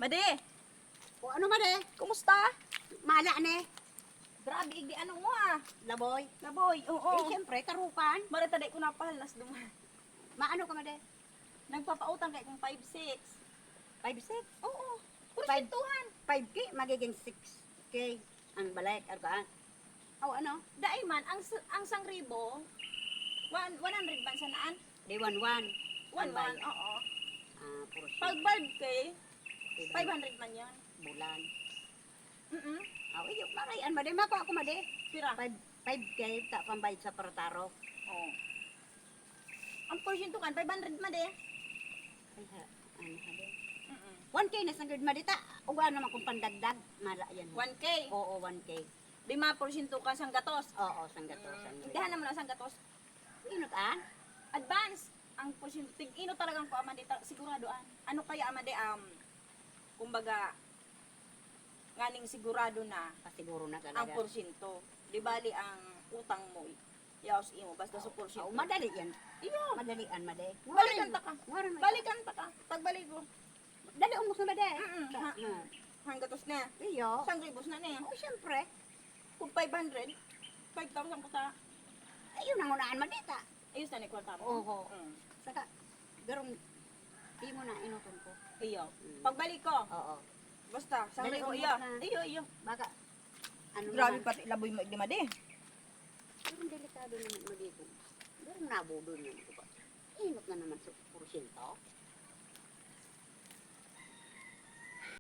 Made, O ano man eh? kumusta? Mala ne? Grabe, igdi ano mo ah. Laboy? Laboy, oo. Eh, siyempre, tarukan. Marita day ko napahalas duman. Maano ka man eh? Nagpapautang kay kong 5-6. 5-6? Oo. Five- Porsyentuhan. 5K, magiging 6K. Ang balik, arkaan. O ano? Dai man, ang sangribo, 100 man sa naan? Di 1-1. 1-1, oo. Puro Pag siya. bulb kay, 500 man yan. Bulan. Mm-mm. Iyo, marayan ma de. Mako ako ma de. Pira? 5K, ta pambayad sa parataro. Oo. Ang porsyentuhan, 500 man de. Ay, ano ha de? Mm-mm. 1K na sanggod ma de ta. Uga naman kung pandagdag. Mala yan. 1K. Oo, 1K. 5% ka sang gatos. Oo, sanggato. Indihan naman ang sang gatos. Inot an? Advance. Ang porsyento, ino talagang ko amade, siguradoan. Ano kaya amade, kumbaga, nganing sigurado na Pasiguro na ang talaga. porsyento. Di bali ang utang mo, yaos imo, basta sa porsyento. Madali yan. Iyo. Madalian ma de. Balikan ta ka. Ngayon, Balikan ta ka. Tagbalik ko. Dali umos na ma de. Hang gatos na. Iyo. Sang ribos na niya. Oo, siyempre. Kung 500, 5,000 ko sa, Ayun ang unaan ma de ta. ayos na ni kwarta mo. Oo. Mm. Saka, garong, di mo na inuton ko. Iyo. Pagbalik ko, Oo. basta, sang Dali, ribo, umot iyo. na. Iyo. Baka, ano Grabe naman. pati laboy mo igdi madi. Garong delikado naman mo dito. Garong nabudo naman ko ba? Inot na naman sa porsyento.